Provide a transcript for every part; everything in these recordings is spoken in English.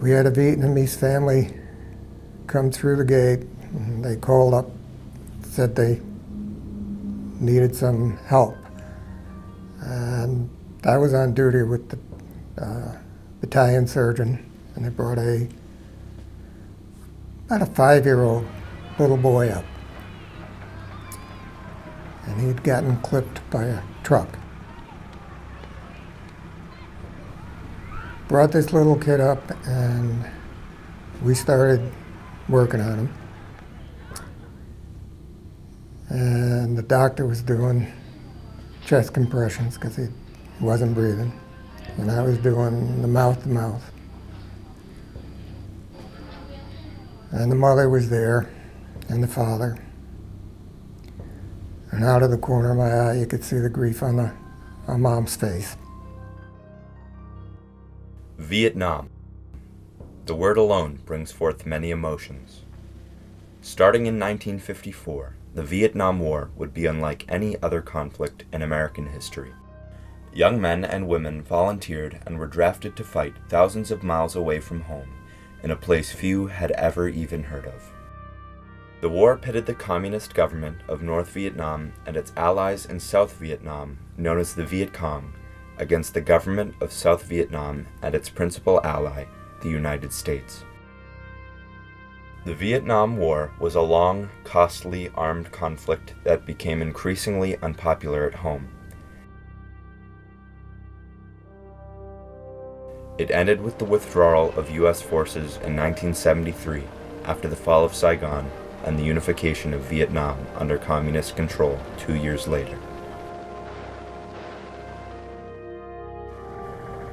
We had a Vietnamese family come through the gate, and they called up, said they needed some help. And I was on duty with the battalion surgeon, and they brought about a 5-year-old little boy up. And he'd gotten clipped by a truck. Brought this little kid up, and we started working on him. And the doctor was doing chest compressions because he wasn't breathing. And I was doing the mouth-to-mouth. And the mother was there, and the father. And out of the corner of my eye, you could see the grief on Mom's face. Vietnam. The word alone brings forth many emotions. Starting in 1954, the Vietnam War would be unlike any other conflict in American history. Young men and women volunteered and were drafted to fight thousands of miles away from home, in a place few had ever even heard of. The war pitted the communist government of North Vietnam and its allies in South Vietnam, known as the Viet Cong, against the government of South Vietnam and its principal ally, the United States. The Vietnam War was a long, costly, armed conflict that became increasingly unpopular at home. It ended with the withdrawal of U.S. forces in 1973 after the fall of Saigon and the unification of Vietnam under communist control 2 years later.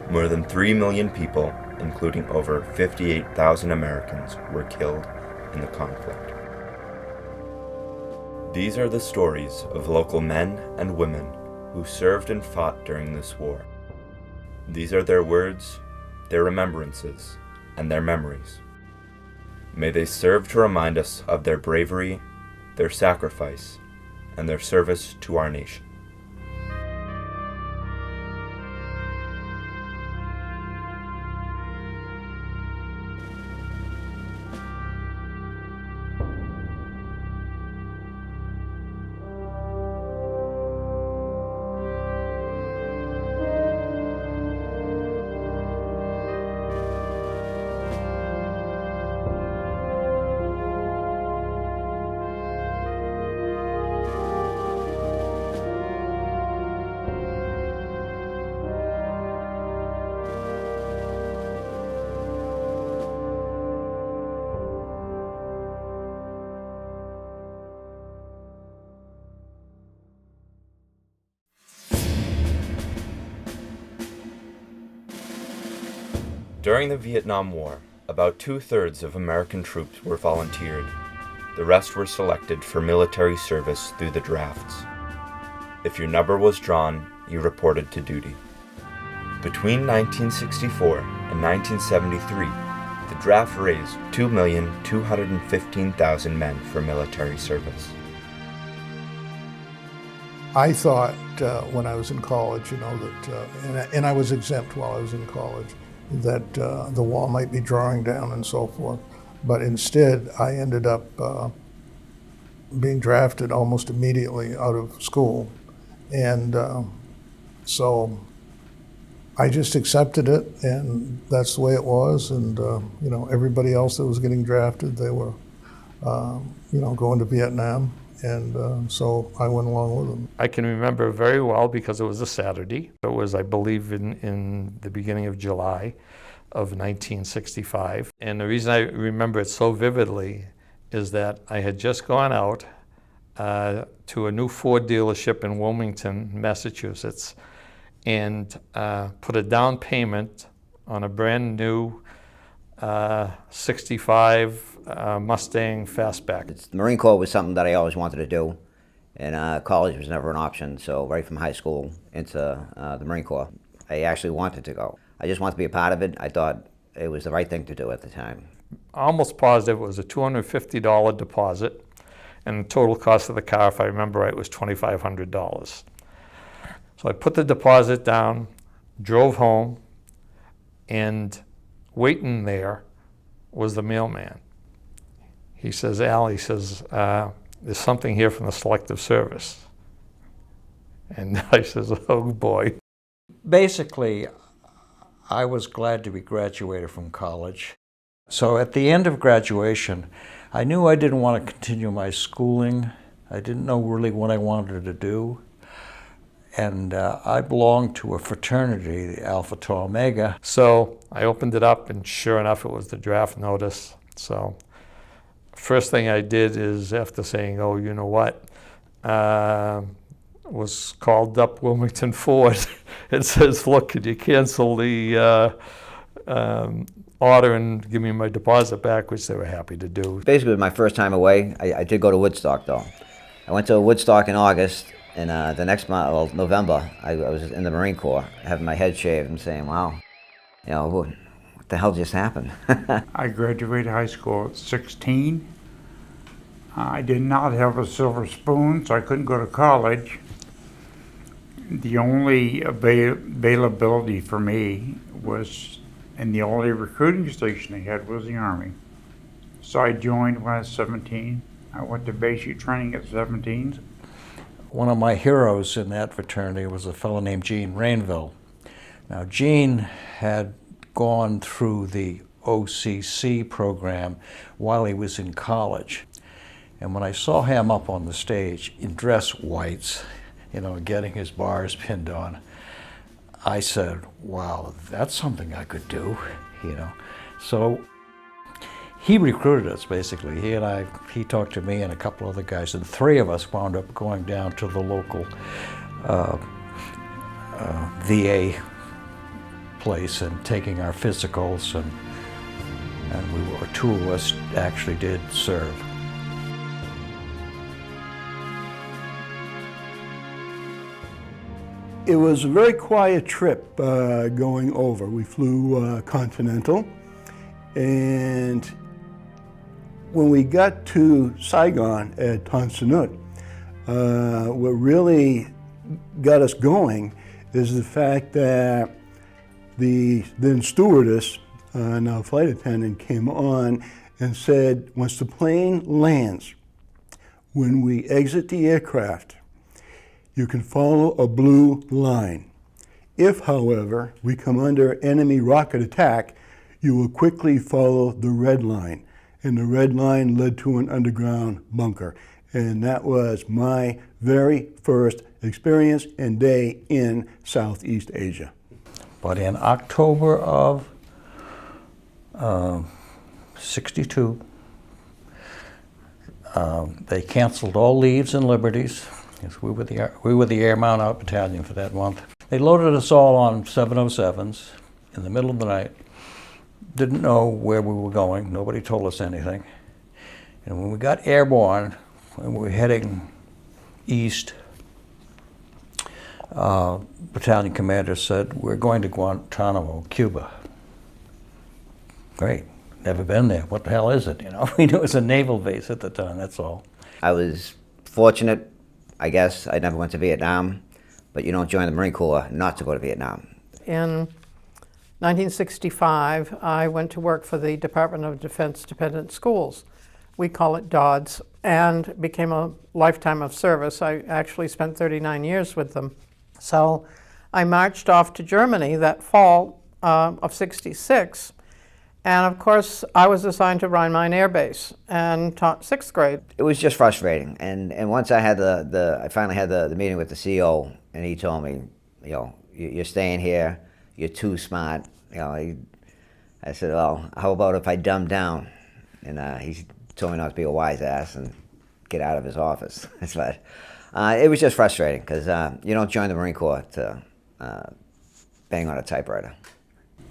More than 3 million people, including over 58,000 Americans, were killed in the conflict. These are the stories of local men and women who served and fought during this war. These are their words, their remembrances, and their memories. May they serve to remind us of their bravery, their sacrifice, and their service to our nation. During the Vietnam War, about 2/3 of American troops were volunteered. The rest were selected for military service through the drafts. If your number was drawn, you reported to duty. Between 1964 and 1973, the draft raised 2,215,000 men for military service. I thought when I was in college, that, and I was exempt while I was in college, that the wall might be drawing down and so forth. But instead, I ended up being drafted almost immediately out of school. And so I just accepted it, and that's the way it was. And, everybody else that was getting drafted, they were, going to Vietnam. And so I went along with them. I can remember very well because it was a Saturday. It was, I believe, in the beginning of July of 1965. And the reason I remember it so vividly is that I had just gone out to a new Ford dealership in Wilmington, Massachusetts, and put a down payment on a brand new 65 Mustang Fastback. The Marine Corps was something that I always wanted to do, and college was never an option, so right from high school into the Marine Corps, I actually wanted to go. I just wanted to be a part of it. I thought it was the right thing to do at the time. Almost positive it was a $250 deposit, and the total cost of the car, if I remember right, was $2,500. So I put the deposit down, drove home, and waiting there was the mailman. He says, Al, he says, there's something here from the Selective Service. And I says, oh boy. Basically, I was glad to be graduated from college. So at the end of graduation, I knew I didn't want to continue my schooling. I didn't know really what I wanted to do. And I belonged to a fraternity, the Alpha Tau Omega. So I opened it up, and sure enough, it was the draft notice. So first thing I did is, after saying, oh, you know what, was called up Wilmington Ford. It says, look, could you cancel the order and give me my deposit back, which they were happy to do. Basically, it was my first time away. I did go to Woodstock, though. I went to Woodstock in August, and the next month, well, November, I was in the Marine Corps, having my head shaved and saying, wow, you know, what the hell just happened? I graduated high school at 16. I did not have a silver spoon, so I couldn't go to college. The only availability for me was, and the only recruiting station they had was the Army. So I joined when I was 17. I went to basic training at 17. One of my heroes in that fraternity was a fellow named Gene Rainville. Now, Gene had gone through the OCC program while he was in college. And when I saw him up on the stage in dress whites, you know, getting his bars pinned on, I said, wow, that's something I could do, you know. So he recruited us, basically. He talked to me and a couple other guys, and three of us wound up going down to the local VA place and taking our physicals, and two of us actually did serve. It was a very quiet trip going over. We flew Continental, and when we got to Saigon at Tan Son Nhut, what really got us going is the fact that the then stewardess, now flight attendant, came on and said, once the plane lands, when we exit the aircraft, you can follow a blue line. If, however, we come under enemy rocket attack, you will quickly follow the red line. And the red line led to an underground bunker. And that was my very first experience and day in Southeast Asia. But in October of '62, they canceled all leaves and liberties. Yes, we were the Air Mount Out Battalion for that month. They loaded us all on 707s in the middle of the night. Didn't know where we were going. Nobody told us anything. And when we got airborne, and we were heading east, battalion commander said, we're going to Guantanamo, Cuba. Great. Never been there. What the hell is it? You know, we knew it was a naval base at the time, that's all. I was fortunate, I guess. I never went to Vietnam, but you don't join the Marine Corps not to go to Vietnam. In 1965, I went to work for the Department of Defense Dependent Schools. We call it DODS, and became a lifetime of service. I actually spent 39 years with them. So I marched off to Germany that fall of '66, and of course I was assigned to Rhein-Main Air Base and taught 6th grade. It was just frustrating, and once I had I finally had the meeting with the CO, and he told me, you know, you're staying here, you're too smart. You know, I said, well, how about if I dumb down? And he told me not to be a wise ass and get out of his office. But it was just frustrating because you don't join the Marine Corps to bang on a typewriter.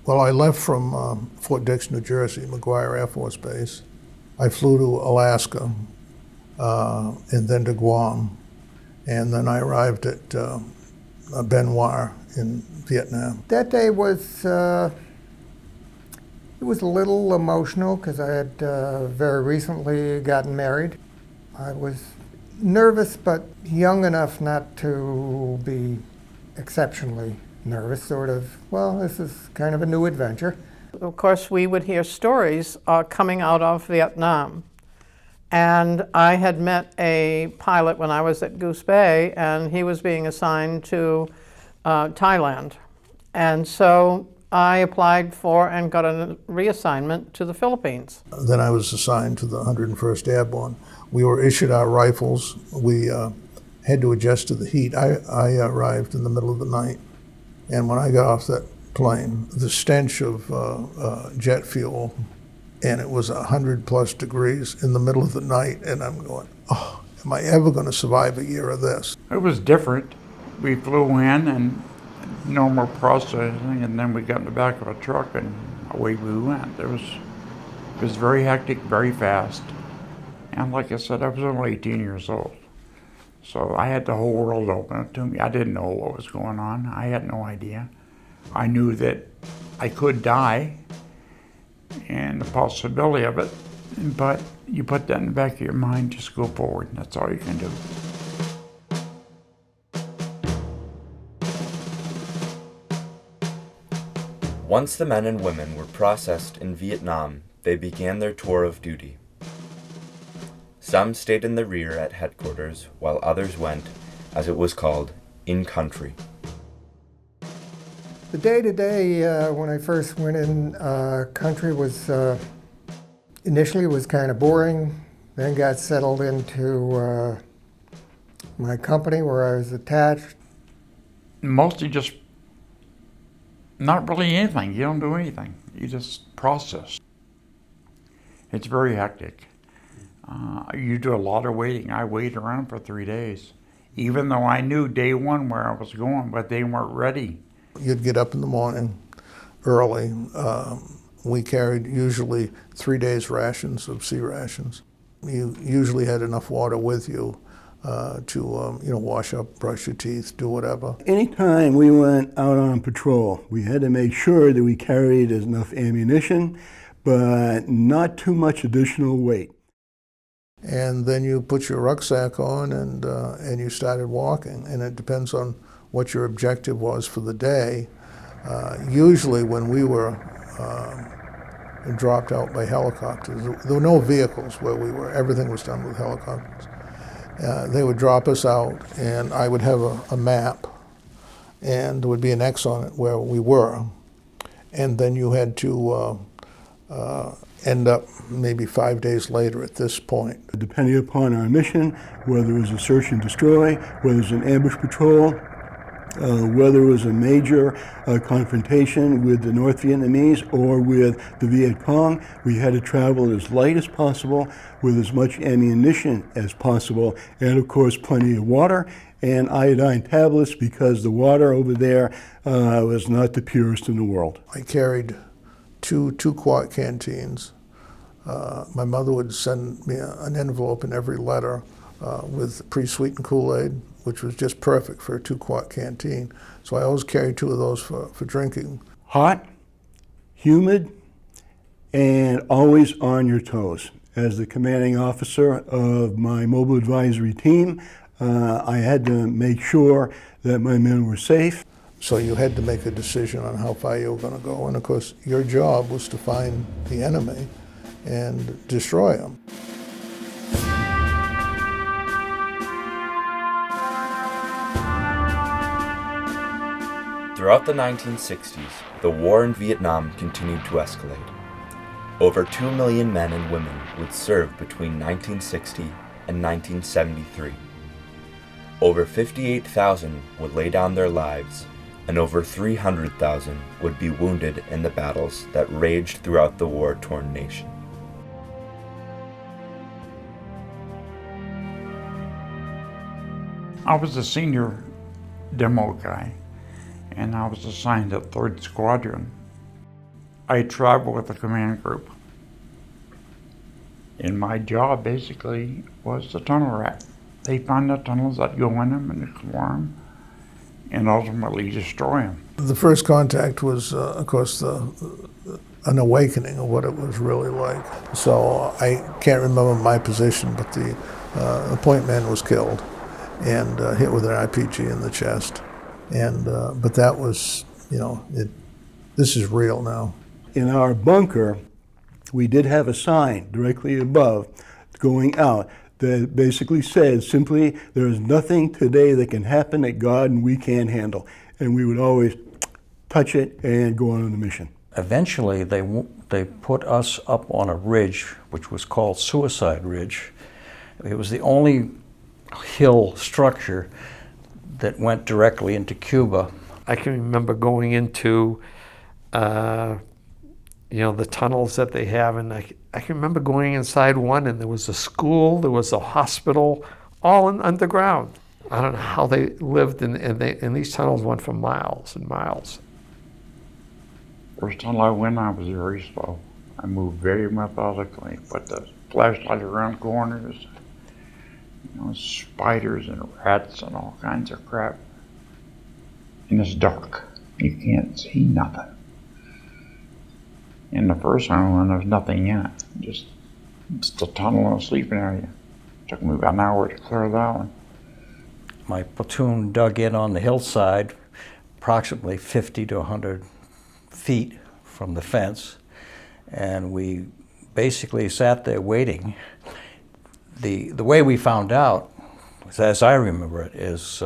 Well, I left from Fort Dix, New Jersey, McGuire Air Force Base. I flew to Alaska and then to Guam, and then I arrived at Ben Hoa in Vietnam. That day was, it was a little emotional because I had very recently gotten married. I was nervous, but young enough not to be exceptionally nervous, sort of, well, this is kind of a new adventure. Of course, we would hear stories coming out of Vietnam. And I had met a pilot when I was at Goose Bay, and he was being assigned to Thailand. And so I applied for and got a reassignment to the Philippines. Then I was assigned to the 101st Airborne. We were issued our rifles. We had to adjust to the heat. I arrived in the middle of the night, and when I got off that plane, the stench of jet fuel, and it was 100+ degrees in the middle of the night, and I'm going, oh, am I ever going to survive a year of this? It was different. We flew in and normal processing, and then we got in the back of a truck and away we went. It was very hectic, very fast. And like I said, I was only 18 years old. So I had the whole world open up to me. I didn't know what was going on. I had no idea. I knew that I could die and the possibility of it, but you put that in the back of your mind, just go forward. That's all you can do. Once the men and women were processed in Vietnam, they began their tour of duty. Some stayed in the rear at headquarters, while others went, as it was called, in-country. The day-to-day when I first went in country was initially was kind of boring, then got settled into my company where I was attached. Mostly just not really anything. You don't do anything. You just process. It's very hectic. You do a lot of waiting. I waited around for 3 days, even though I knew day one where I was going, but they weren't ready. You'd get up in the morning early. We carried usually 3 days rations of sea rations. You usually had enough water with you to wash up, brush your teeth, do whatever. Anytime we went out on patrol, we had to make sure that we carried enough ammunition, but not too much additional weight. And then you put your rucksack on and you started walking. And it depends on what your objective was for the day. Usually when we were dropped out by helicopters, there were no vehicles where we were. Everything was done with helicopters. They would drop us out, and I would have a map, and there would be an X on it where we were. And then you had to end up maybe 5 days later at this point. Depending upon our mission, whether it was a search and destroy, whether it was an ambush patrol, whether it was a major confrontation with the North Vietnamese or with the Viet Cong, we had to travel as light as possible with as much ammunition as possible, and of course plenty of water and iodine tablets, because the water over there was not the purest in the world. I carried two quart canteens. My mother would send me an envelope in every letter with pre-sweetened Kool-Aid, which was just perfect for a 2-quart canteen. So I always carried 2 of those for drinking. Hot, humid, and always on your toes. As the commanding officer of my mobile advisory team, I had to make sure that my men were safe. So you had to make a decision on how far you were going to go. And of course, your job was to find the enemy and destroy them. Throughout the 1960s, the war in Vietnam continued to escalate. Over 2 million men and women would serve between 1960 and 1973. Over 58,000 would lay down their lives, and over 300,000 would be wounded in the battles that raged throughout the war-torn nation. I was a senior demo guy, and I was assigned to 3rd Squadron. I traveled with the command group. And my job basically was the tunnel rat. They found the tunnels that go in them and explore them and ultimately destroy them. The first contact was, of course, an awakening of what it was really like. So I can't remember my position, but the point man was killed and hit with an RPG in the chest. And but that was, this is real now. in our bunker, we did have a sign directly above going out that basically said simply, there is nothing today that can happen that God and we can't handle. And we would always touch it and go on the mission. Eventually, they put us up on a ridge, which was called Suicide Ridge. It was the only hill structure that went directly into Cuba. I can remember going into, the tunnels that they have, and I can remember going inside one, and there was a school, there was a hospital, all underground. I don't know how they lived, and these tunnels went for miles and miles. First tunnel I went on was very slow. I moved very methodically, but the flashlight around corners, spiders and rats and all kinds of crap. And it's dark. You can't see nothing. In the first one, there's nothing in it. Just a tunnel and a sleeping area. Took me about an hour to clear that one. My platoon dug in on the hillside, approximately 50 to 100 feet from the fence, and we basically sat there waiting. The way we found out, as I remember it, is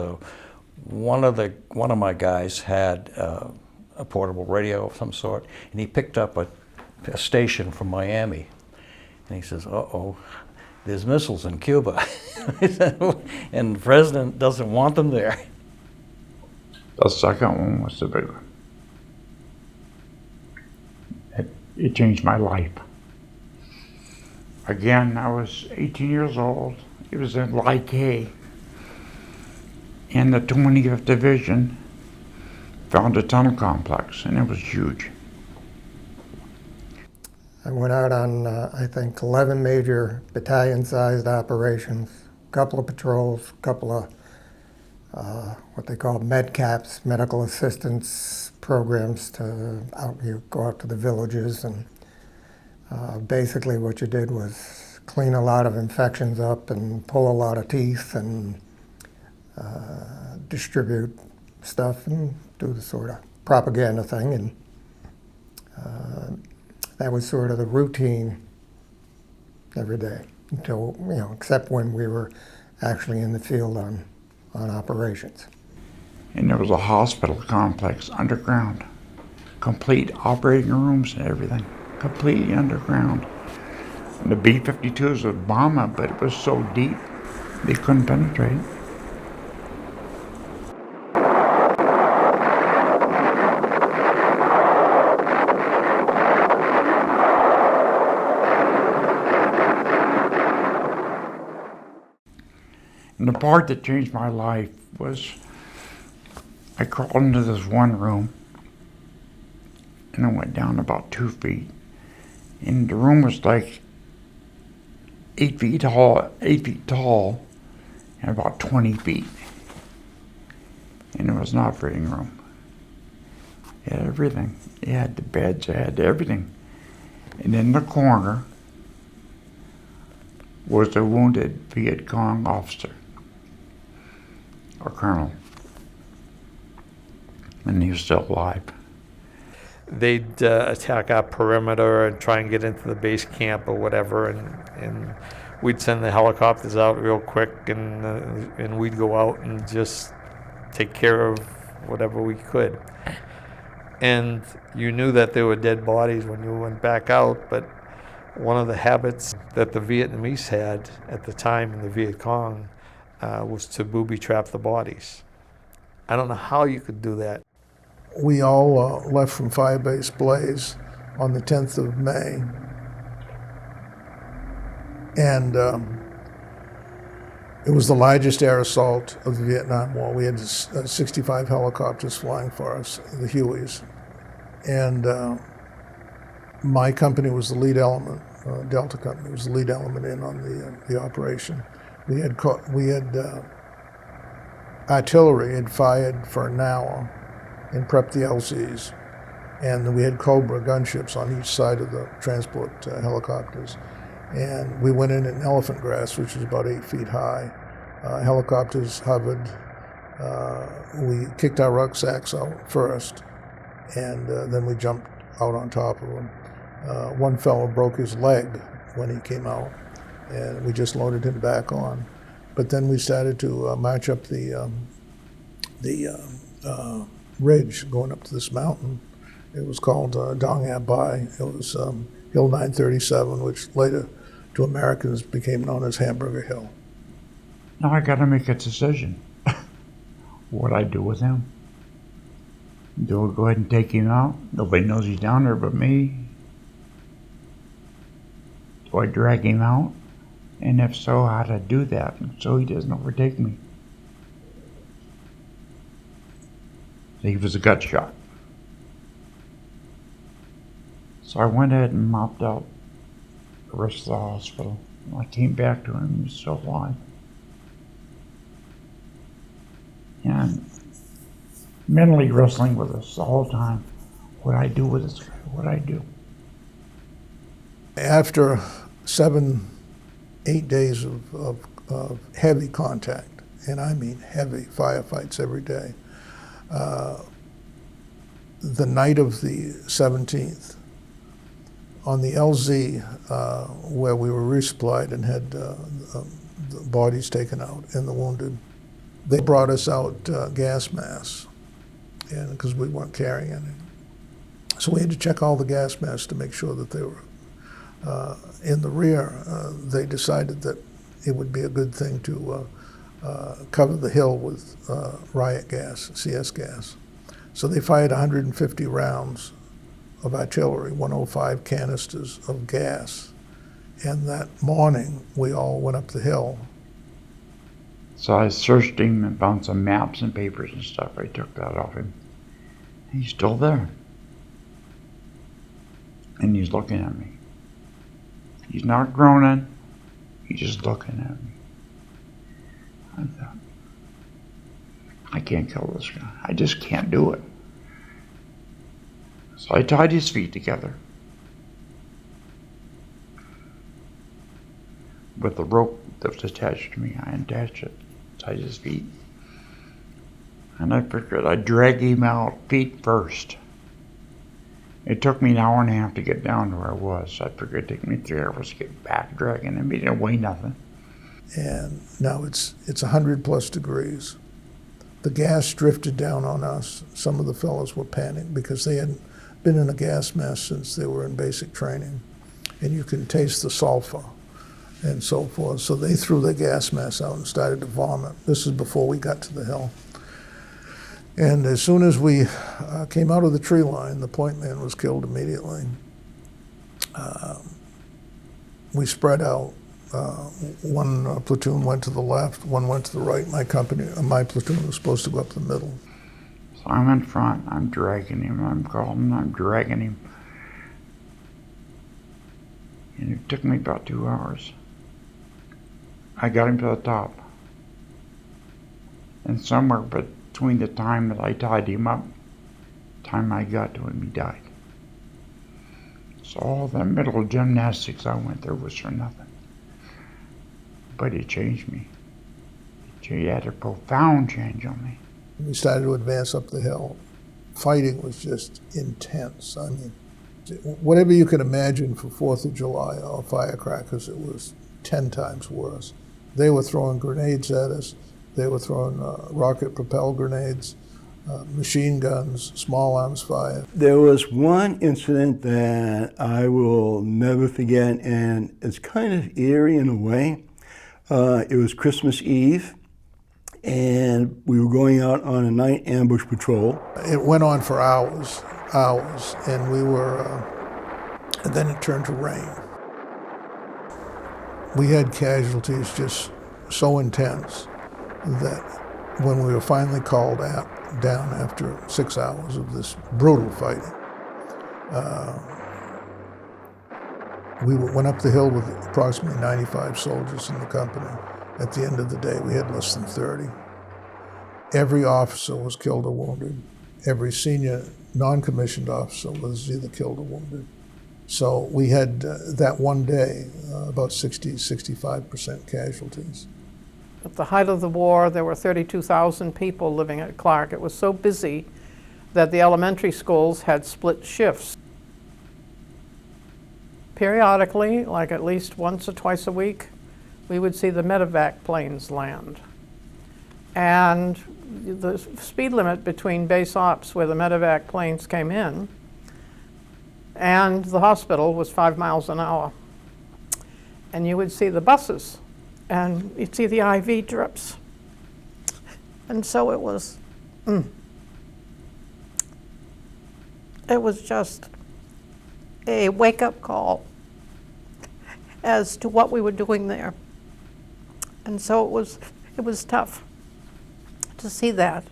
one of my guys had a portable radio of some sort, and he picked up a station from Miami, and he says, "Uh-oh, there's missiles in Cuba," and the president doesn't want them there. The second one was the big one. It changed my life. Again, I was 18 years old. It was in Like A. And the 20th Division found a tunnel complex, and it was huge. I went out on, I think, 11 major battalion-sized operations, a couple of patrols, a couple of what they call medcaps, medical assistance programs you go out to the villages, and basically what you did was clean a lot of infections up and pull a lot of teeth and distribute stuff and do the sort of propaganda thing, and that was sort of the routine every day until, except when we were actually in the field on operations. And there was a hospital complex underground, complete operating rooms and everything, completely underground. And the B-52s would bomb it, but it was so deep they couldn't penetrate it. And the part that changed my life was I crawled into this one room and I went down about 2 feet. And the room was like 8 feet tall, and about 20 feet. And it was an operating room. It had everything. It had the beds, it had everything. And in the corner was a wounded Viet Cong officer, or colonel. And he was still alive. They'd attack our perimeter and try and get into the base camp or whatever, and we'd send the helicopters out real quick, and we'd go out and just take care of whatever we could. And you knew that there were dead bodies when you went back out, but one of the habits that the Vietnamese had at the time in the Viet Cong was to booby trap the bodies. I don't know how you could do that. We all left from Firebase Blaze on the 10th of May. And it was the largest air assault of the Vietnam War. We had 65 helicopters flying for us, the Hueys. And my company was the lead element, Delta Company was the lead element in on the operation. We had artillery had fired for an hour and prepped the LZs. And we had Cobra gunships on each side of the transport helicopters. And we went in elephant grass, which was about 8 feet high. Helicopters hovered. We kicked our rucksacks out first, and then we jumped out on top of him. One fellow broke his leg when he came out, and we just loaded him back on. But then we started to march up the ridge going up to this mountain. It was called Dong Ap Bai. It was Hill 937, which later to Americans became known as Hamburger Hill. Now I got to make a decision. What I do with him? Do I go ahead and take him out? Nobody knows he's down there but me. Do I drag him out? And if so, how to do that so he doesn't overtake me? He was a gut shot. So I went ahead and mopped out the rest of the hospital. When I came back to him, he was still alive. And mentally wrestling with us the whole time. What I do with this guy, what I do. After 7-8 days of heavy contact, and I mean heavy firefights every day, the night of the 17th, on the LZ, where we were resupplied and had the bodies taken out and the wounded, they brought us out gas masks, and because we weren't carrying any. So we had to check all the gas masks to make sure that they were in the rear. They decided that it would be a good thing to cover the hill with riot gas, CS gas. So they fired 150 rounds of artillery, 105 canisters of gas. And that morning, we all went up the hill. So I searched him and found some maps and papers and stuff. I took that off him. He's still there. And he's looking at me. He's not groaning. He's just looking at me. I thought, I can't kill this guy. I just can't do it. So I tied his feet together with the rope that was attached to me. I attached it, tied his feet. And I figured I'd drag him out feet first. It took me an hour and a half to get down to where I was. I figured it'd take me 3 hours to get back dragging him. He didn't weigh nothing. And now it's 100+ degrees. The gas drifted down on us. Some of the fellows were panicking because they hadn't been in a gas mask since they were in basic training. And you can taste the sulfur and so forth. So they threw their gas masks out and started to vomit. This is before we got to the hill. And as soon as we came out of the tree line, the point man was killed immediately. We spread out. One platoon went to the left, one went to the right. My platoon was supposed to go up the middle. So I'm in front, I'm dragging him, I'm dragging him. And it took me about 2 hours. I got him to the top. And somewhere between the time that I tied him up, the time I got to him, he died. So all the mental gymnastics I went through was for nothing. But it changed me. It had a profound change on me. We started to advance up the hill. Fighting was just intense. I mean, whatever you can imagine for 4th of July or firecrackers, it was 10 times worse. They were throwing grenades at us. They were throwing rocket-propelled grenades, machine guns, small arms fire. There was one incident that I will never forget, and it's kind of eerie in a way. It was Christmas Eve, and we were going out on a night ambush patrol. It went on for hours, and we were, and then it turned to rain. We had casualties just so intense that when we were finally called down after 6 hours of this brutal fighting, we went up the hill with approximately 95 soldiers in the company. At the end of the day, we had less than 30. Every officer was killed or wounded. Every senior non-commissioned officer was either killed or wounded. So we had, that one day, about 65% casualties. At the height of the war, there were 32,000 people living at Clark. It was so busy that the elementary schools had split shifts. periodically, like at least once or twice a week, we would see the medevac planes land. And the speed limit between base ops where the medevac planes came in and the hospital was 5 miles an hour. And you would see the buses and you'd see the IV drips. And so it was just a wake-up call as to what we were doing there. And so it was tough to see that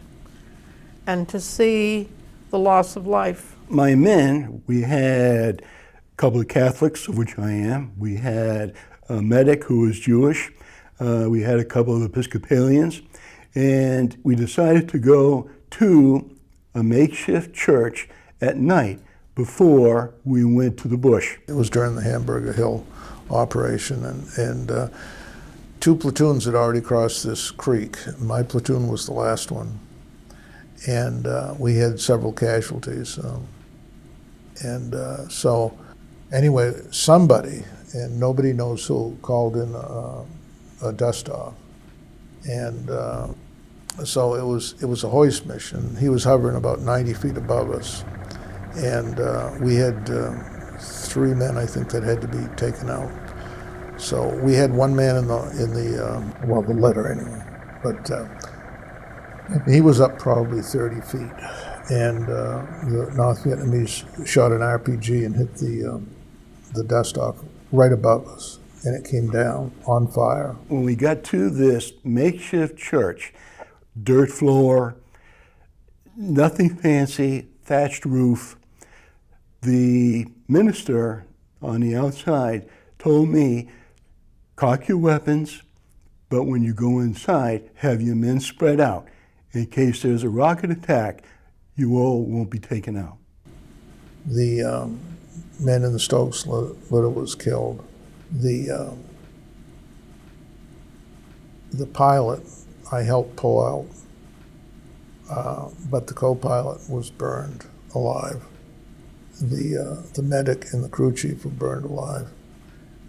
and to see the loss of life. My men, we had a couple of Catholics, of which I am. We had a medic who was Jewish. We had a couple of Episcopalians. And we decided to go to a makeshift church at night before we went to the bush. It was during the Hamburger Hill operation, and 2 platoons had already crossed this creek. My platoon was the last one, and we had several casualties. So anyway, somebody, and nobody knows who, called in a dust-off. And so it was a hoist mission. He was hovering about 90 feet above us. And we had 3 men, I think, that had to be taken out. So we had 1 man in the litter anyway. But he was up probably 30 feet. And the North Vietnamese shot an RPG and hit the dust off right above us. And it came down on fire. When we got to this makeshift church, dirt floor, nothing fancy, thatched roof, the minister on the outside told me, cock your weapons, but when you go inside, have your men spread out. In case there's a rocket attack, you all won't be taken out. The man in the Stokes litter was killed. The pilot I helped pull out, but the co-pilot was burned alive. The medic and the crew chief were burned alive,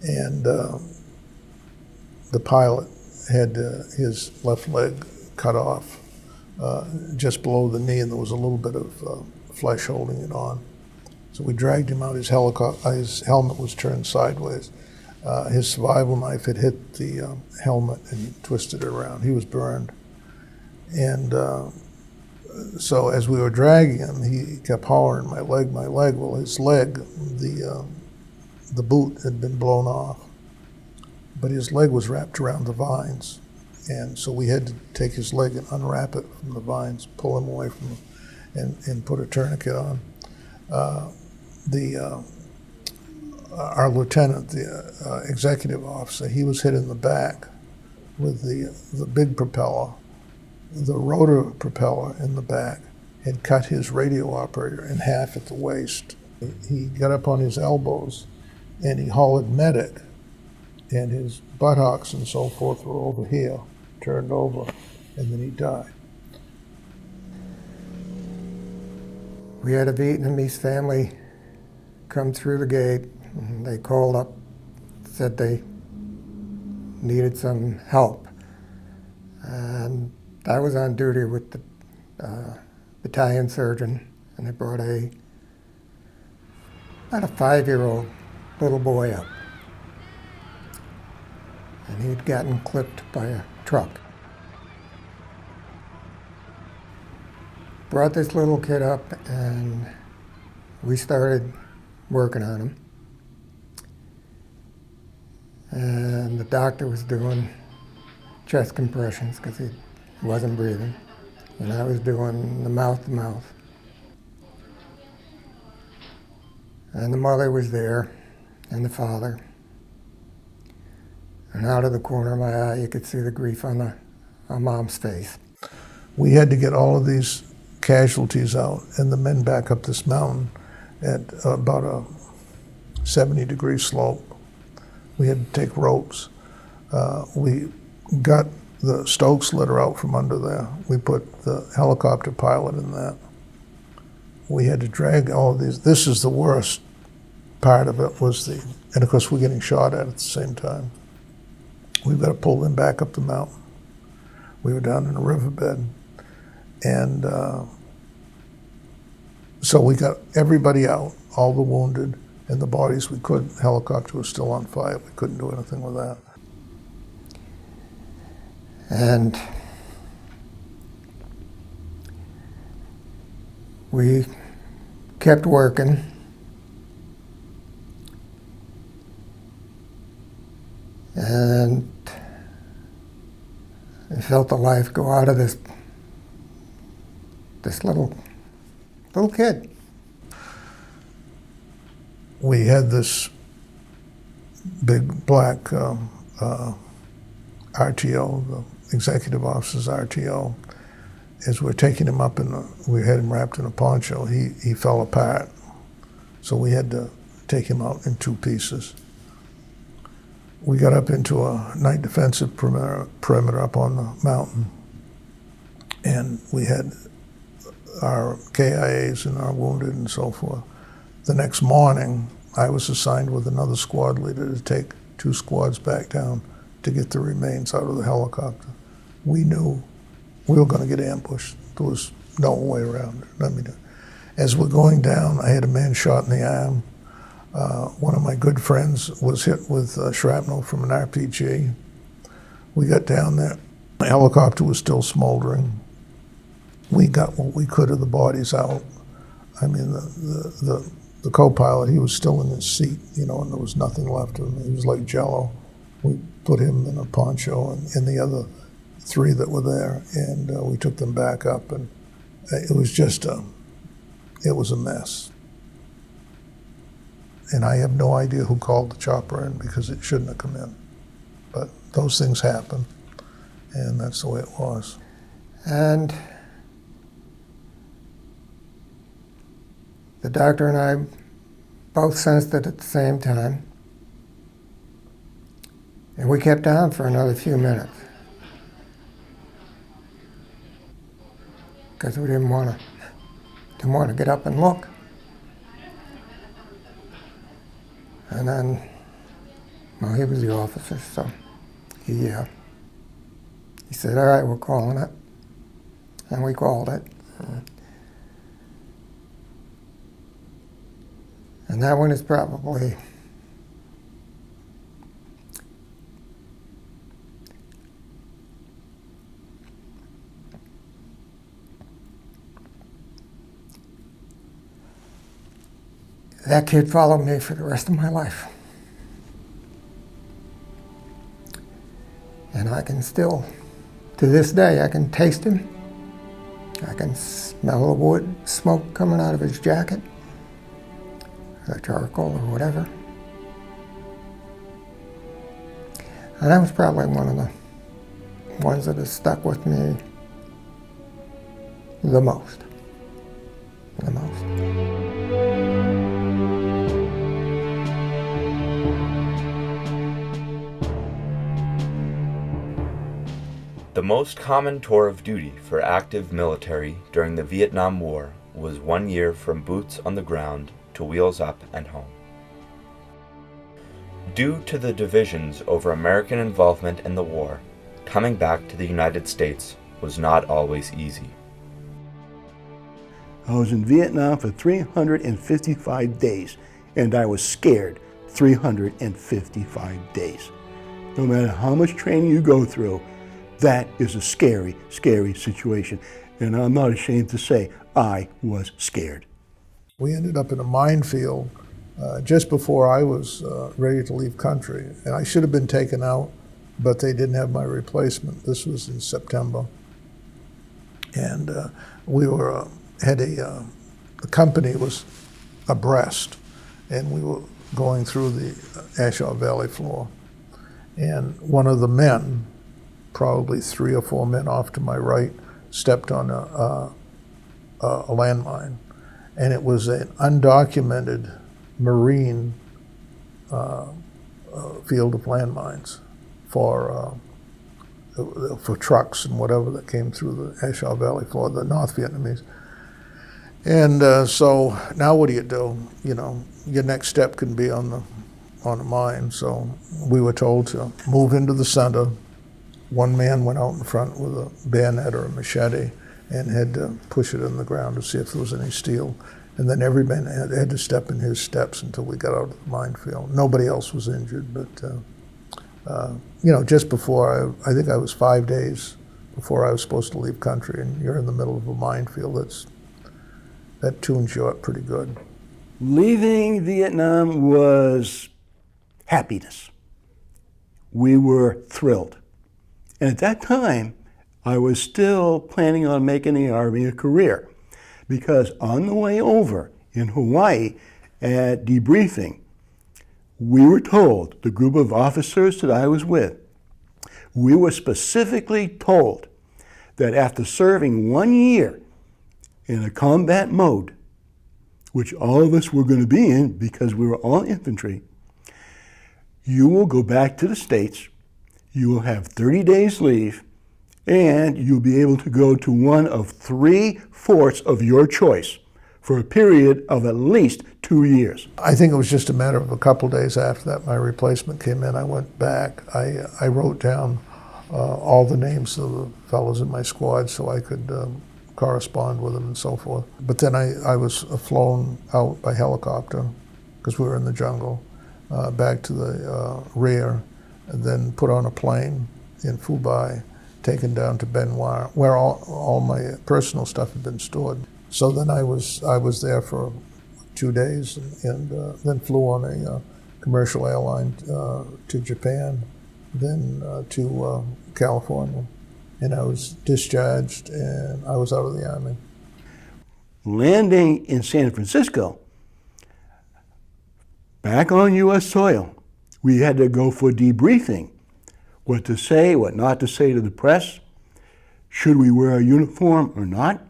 and the pilot had his left leg cut off just below the knee, and there was a little bit of flesh holding it on. So we dragged him out. His helmet was turned sideways. His survival knife had hit the helmet and twisted it around. He was burned. And so as we were dragging him, he kept hollering, my leg, my leg. Well, his leg, the boot had been blown off, but his leg was wrapped around the vines. And so we had to take his leg and unwrap it from the vines, pull him away from them, and put a tourniquet on. Our lieutenant, the executive officer, he was hit in the back with the big propeller. The rotor propeller in the back had cut his radio operator in half at the waist. He got up on his elbows and he hollered medic, and his buttocks and so forth were over here, turned over, and then he died. We had a Vietnamese family come through the gate. They called up, said they needed some help. And I was on duty with the battalion surgeon, and they brought about a 5-year-old little boy up. And he'd gotten clipped by a truck. Brought this little kid up, and we started working on him. And the doctor was doing chest compressions because he wasn't breathing. And I was doing the mouth-to-mouth. And the mother was there, and the father. And out of the corner of my eye, you could see the grief on Mom's face. We had to get all of these casualties out and the men back up this mountain at about a 70-degree slope. We had to take ropes. We got the Stokes litter out from under there. We put the helicopter pilot in that. We had to drag all of these. This is the worst part of it, was And of course, we're getting shot at the same time. We've got to pull them back up the mountain. We were down in a riverbed. And so we got everybody out, all the wounded, and the bodies we couldn't. The helicopter was still on fire. We couldn't do anything with that. And we kept working. And I felt the life go out of this little kid. We had this big black RTO, the executive officer's RTO. As we're taking him up we had him wrapped in a poncho, he fell apart. So we had to take him out in 2 pieces. We got up into a night defensive perimeter up on the mountain, and we had our KIAs and our wounded and so forth. The next morning, I was assigned with another squad leader to take 2 squads back down to get the remains out of the helicopter. We knew we were going to get ambushed. There was no way around it. I mean, as we're going down, I had a man shot in the arm. One of my good friends was hit with shrapnel from an RPG. We got down there. The helicopter was still smoldering. We got what we could of the bodies out. I mean, the co-pilot, he was still in his seat, you know, and there was nothing left of him. He was like Jello. We put him in a poncho and the other 3 that were there, and we took them back up, and it was just it was a mess. And I have no idea who called the chopper in, because it shouldn't have come in. But those things happen, and that's the way it was. And the doctor and I both sensed it at the same time. And we kept on for another few minutes, because we didn't want to get up and look. And then, well, he was the officer, so he said, all right, we're calling it. And we called it. And that one is probably that kid followed me for the rest of my life. And I can still, to this day, I can taste him. I can smell the wood smoke coming out of his jacket, or charcoal or whatever. And that was probably one of the ones that has stuck with me the most. The most. The most common tour of duty for active military during the Vietnam War was 1 year from boots on the ground to wheels up and home. Due to the divisions over American involvement in the war, coming back to the United States was not always easy. I was in Vietnam for 355 days, and I was scared 355 days. No matter how much training you go through, that is a scary, scary situation. And I'm not ashamed to say I was scared. We ended up in a minefield just before I was ready to leave country. And I should have been taken out, but they didn't have my replacement. This was in September. And we were, the company was abreast, and we were going through the Ashaw Valley floor. And one of the men, probably 3 or 4 men off to my right, stepped on a landmine. And it was an undocumented Marine field of landmines for trucks and whatever that came through the Ashaw Valley floor, the North Vietnamese. And so now what do? You know, your next step can be on on a mine, so we were told to move into the center. One man went out in front with a bayonet or a machete and had to push it in the ground to see if there was any steel. And then every man had to step in his steps until we got out of the minefield. Nobody else was injured, but just before, I think I was 5 days before I was supposed to leave country, and you're in the middle of a minefield, that tunes you up pretty good. Leaving Vietnam was happiness. We were thrilled. And at that time, I was still planning on making the Army a career, because on the way over in Hawaii at debriefing, we were told, the group of officers that I was with, we were specifically told that after serving 1 year in a combat mode, which all of us were going to be in because we were all infantry, you will go back to the States, you will have 30 days leave, and you'll be able to go to one of 3 forts of your choice for a period of at least 2 years. I think it was just a matter of a couple days after that my replacement came in. I went back. I wrote down all the names of the fellows in my squad so I could correspond with them and so forth. But then I was flown out by helicopter, because we were in the jungle, back to the rear, and then put on a plane in Phu, taken down to Ben Hoa, where all my personal stuff had been stored. So then I was there for 2 days, and then flew on a commercial airline to Japan, then to California, and I was discharged, and I was out of the Army. Landing in San Francisco, back on U.S. soil, we had to go for debriefing. What to say, what not to say to the press, should we wear a uniform or not,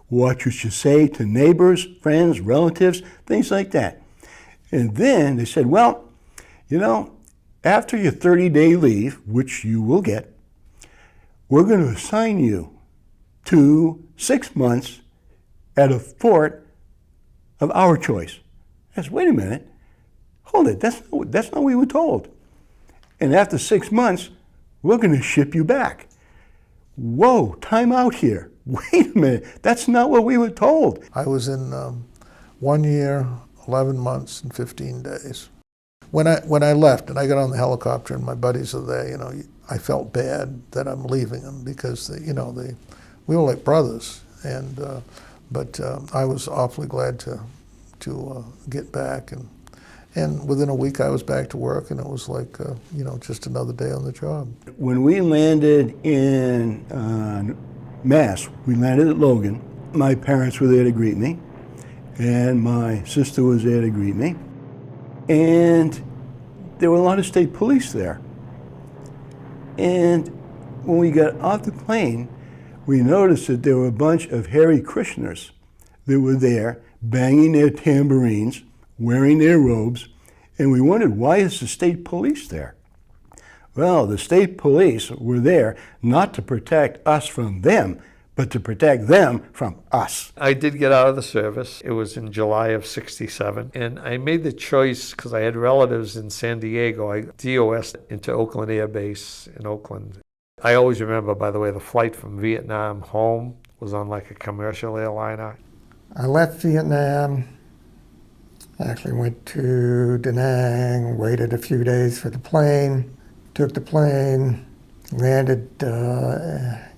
what you should say to neighbors, friends, relatives, things like that. And then they said, well, after your 30-day leave, which you will get, we're going to assign you to 6 months at a fort of our choice. I said, wait a minute, hold it, that's not what we were told. And after 6 months, we're going to ship you back. Whoa, time out here. Wait a minute, that's not what we were told. I was in 1 year, 11 months, and 15 days. When I left and I got on the helicopter and my buddies are there, I felt bad that I'm leaving them because we were like brothers. But I was awfully glad to get back, and within a week I was back to work, and it was like just another day on the job. When we landed in Mass, we landed at Logan. My parents were there to greet me, and my sister was there to greet me. And there were a lot of state police there. And when we got off the plane, we noticed that there were a bunch of Hare Krishners that were there, banging their tambourines, wearing their robes, and we wondered, why is the state police there? Well, the state police were there not to protect us from them, but to protect them from us. I did get out of the service. It was in July of '67, and I made the choice because I had relatives in San Diego. I DOS'd into Oakland Air Base in Oakland. I always remember, by the way, the flight from Vietnam home was on like a commercial airliner. I left Vietnam, actually went to Da Nang, waited a few days for the plane, took the plane, landed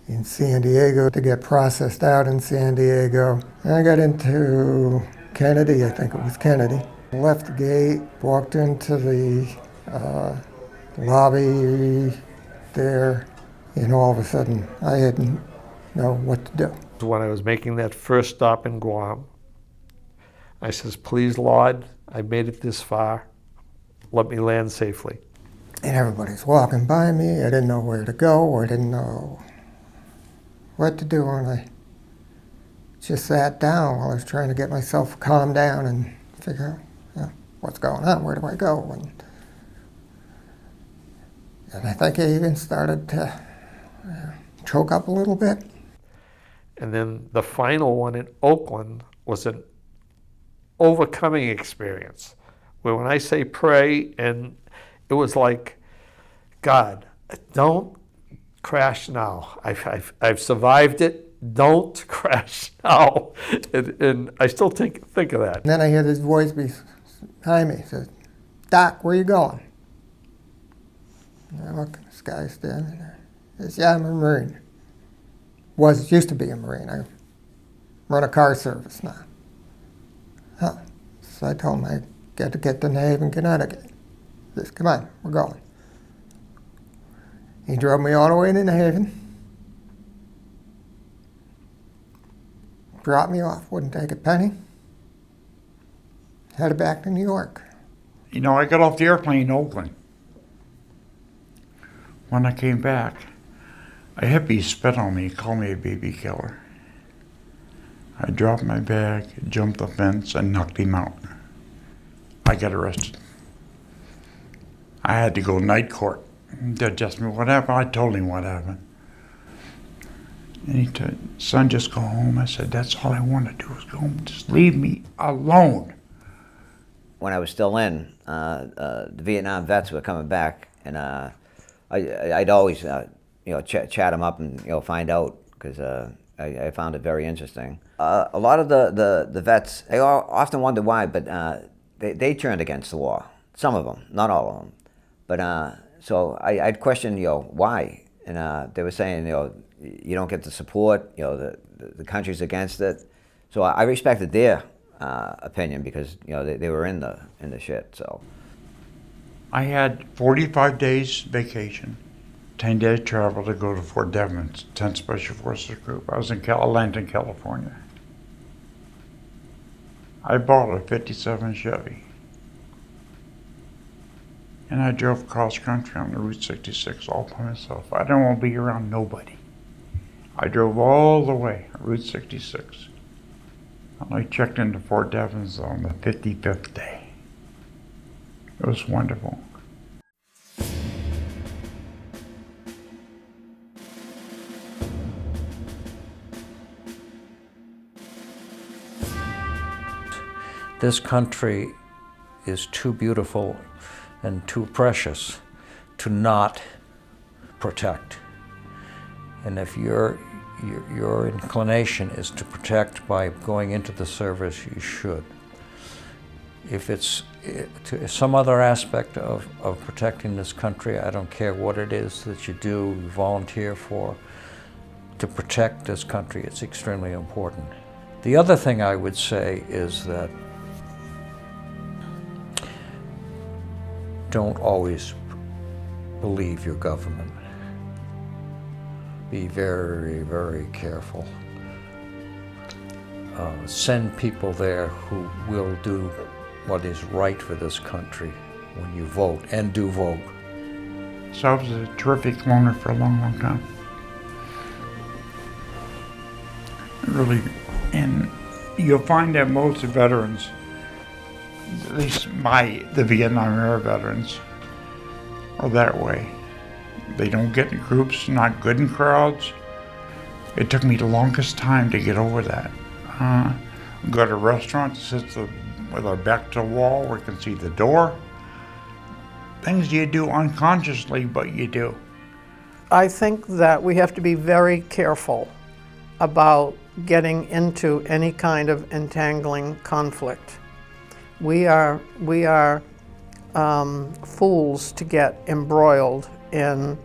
in San Diego to get processed out in San Diego. And I got into Kennedy, I think it was Kennedy. Left the gate, walked into the lobby there, and all of a sudden I didn't know what to do. When I was making that first stop in Guam, I says, please, Lord, I made it this far. Let me land safely. And everybody's walking by me. I didn't know where to go. I didn't know what to do. And I just sat down while I was trying to get myself calmed down and figure out what's going on. Where do I go? And I think I even started to choke up a little bit. And then the final one in Oakland was an overcoming experience Well, when I say pray, and it was like, God, don't crash now. I've survived it. Don't crash now. And I still think of that. And then I hear this voice behind me. It says, Doc, where you going? And I look, this guy's standing there. He says, yeah, I'm a Marine. Used to be a Marine. I run a car service now. Huh. So I told him I got to get to New Haven, Connecticut. He says, come on, we're going. He drove me all the way to New Haven. Dropped me off, wouldn't take a penny. Headed back to New York. You know, I got off the airplane in Oakland. When I came back, a hippie spit on me, called me a baby killer. I dropped my bag, jumped the fence, and knocked him out. I got arrested. I had to go night court. They asked me what happened. I told him what happened. And he said, son, just go home. I said, that's all I want to do is go home. Just leave me alone. When I was still in, the Vietnam vets were coming back, and I'd always, chat them up and find out, because I found it very interesting. A lot of the vets, they all often wondered why, but they turned against the war. Some of them, not all of them. But so I'd question, why, and they were saying, you don't get the support, the country's against it. So I respected their opinion, because they were in the shit. So I had 45 days vacation, 10 days travel to go to Fort Devens, 10th Special Forces Group. I was in Atlanta, California. I bought a '57 Chevy, and I drove cross country on the Route 66 all by myself. I didn't want to be around nobody. I drove all the way, Route 66. And I checked into Fort Devens on the 55th day. It was wonderful. This country is too beautiful and too precious to not protect. And if your inclination is to protect by going into the service, you should. If it's to some other aspect of protecting this country, I don't care what it is that you do, you volunteer for, to protect this country, it's extremely important. The other thing I would say is that don't always believe your government. Be very, very careful. Send people there who will do what is right for this country when you vote, and do vote. So I was a terrific loner for a long, long time. Really, and you'll find that most veterans, at least the Vietnam era veterans, are that way. They don't get in groups, not good in crowds. It took me the longest time to get over that. Go to a restaurant, sit with our back to the wall, we can see the door. Things you do unconsciously, but you do. I think that we have to be very careful about getting into any kind of entangling conflict. We are fools to get embroiled in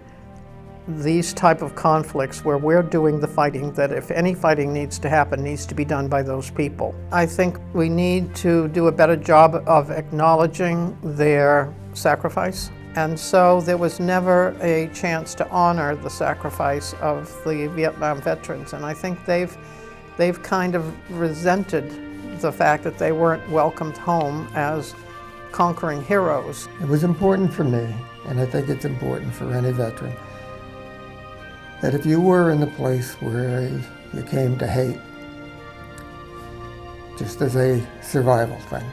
these type of conflicts where we're doing the fighting, that if any fighting needs to happen, needs to be done by those people. I think we need to do a better job of acknowledging their sacrifice. And so there was never a chance to honor the sacrifice of the Vietnam veterans. And I think they've kind of resented the fact that they weren't welcomed home as conquering heroes. It was important for me, and I think it's important for any veteran, that if you were in the place where you came to hate, just as a survival thing,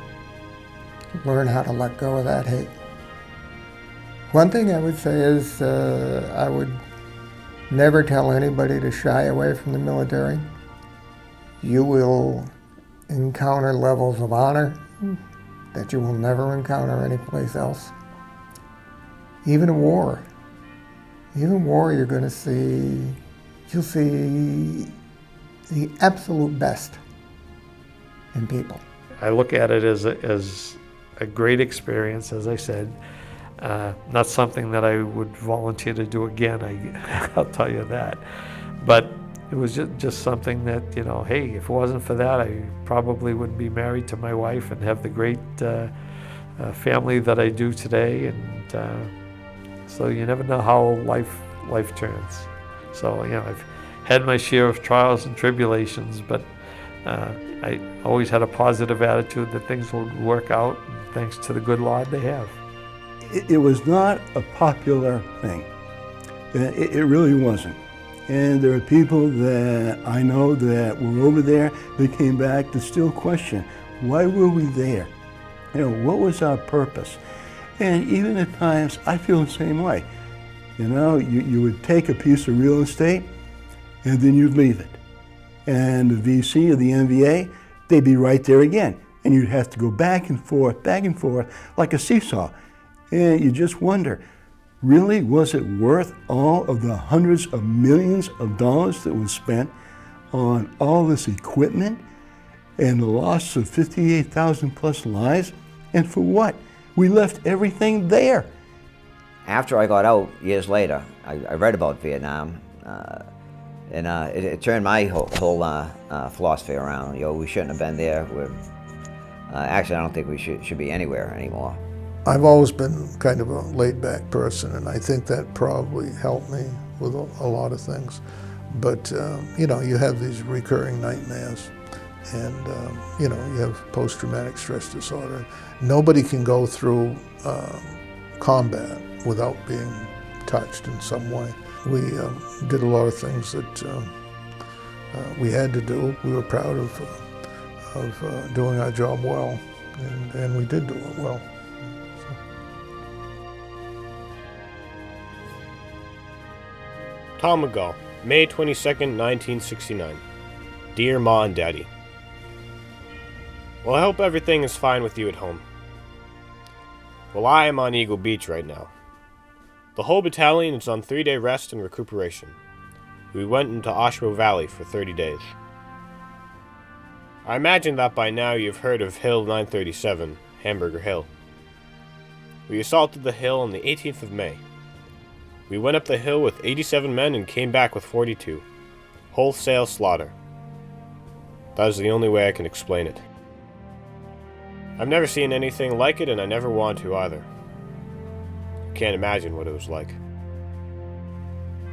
learn how to let go of that hate. One thing I would say is I would never tell anybody to shy away from the military. You will encounter levels of honor that you will never encounter anyplace else. Even in war. Even war, you're going to see, you'll see the absolute best in people. I look at it as a great experience, as I said. Not something that I would volunteer to do again, I'll tell you that. But it was just something that, you know, hey, if it wasn't for that, I probably wouldn't be married to my wife and have the great family that I do today. And so you never know how life turns. So, you know, I've had my share of trials and tribulations, but I always had a positive attitude that things will work out, and thanks to the good Lord they have. It was not a popular thing. It really wasn't. And there are people that I know that were over there, they came back to still question, why were we there? You know, what was our purpose? And even at times, I feel the same way. You know, you would take a piece of real estate and then you'd leave it. And the VC or the MVA, they'd be right there again. And you'd have to go back and forth, like a seesaw. And you just wonder, really, was it worth all of the hundreds of millions of dollars that was spent on all this equipment and the loss of 58,000 plus lives? And for what? We left everything there. After I got out, years later, I read about Vietnam, and it turned my whole philosophy around. You know, we shouldn't have been there. Actually, I don't think we should be anywhere anymore. I've always been kind of a laid-back person, and I think that probably helped me with a lot of things. But, you know, you have these recurring nightmares, and, you know, you have post-traumatic stress disorder. Nobody can go through combat without being touched in some way. We did a lot of things that we had to do. We were proud of doing our job well, and we did do it well. Tom McGall, May 22nd, 1969. Dear Ma and Daddy, well, I hope everything is fine with you at home. Well, I am on Eagle Beach right now. The whole battalion is on 3-day rest and recuperation. We went into Oshawa Valley for 30 days. I imagine that by now you've heard of Hill 937, Hamburger Hill. We assaulted the hill on the 18th of May. We went up the hill with 87 men and came back with 42. Wholesale slaughter. That is the only way I can explain it. I've never seen anything like it, and I never want to either. Can't imagine what it was like.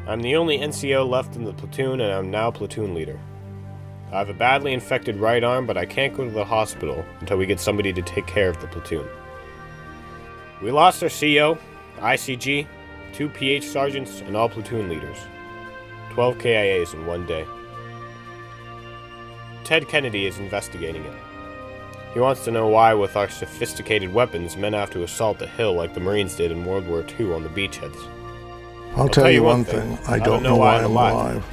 I'm the only NCO left in the platoon, and I'm now platoon leader. I have a badly infected right arm, but I can't go to the hospital until we get somebody to take care of the platoon. We lost our CO, ICG, 2 PH sergeants, and all platoon leaders. 12 KIAs in one day. Ted Kennedy is investigating it. He wants to know why, with our sophisticated weapons, men have to assault the hill like the Marines did in World War II on the beachheads. I'll tell you one thing, I don't know why I'm alive.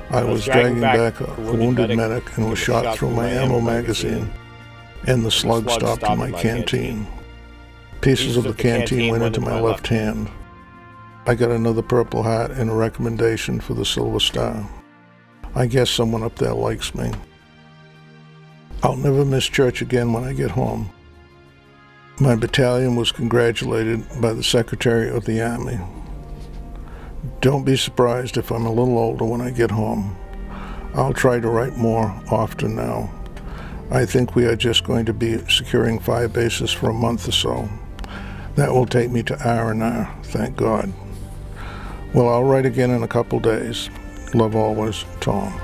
I was dragging back a wounded medic and was shot through my ammo magazine, and the slug stopped in my canteen. Pieces of the canteen went into my left hand. I got another Purple Hat and a recommendation for the Silver Star. I guess someone up there likes me. I'll never miss church again when I get home. My battalion was congratulated by the Secretary of the Army. Don't be surprised if I'm a little older when I get home. I'll try to write more often now. I think we are just going to be securing 5 bases for a month or so. That will take me to R&R, thank God. Well, I'll write again in a couple days. Love always, Tom.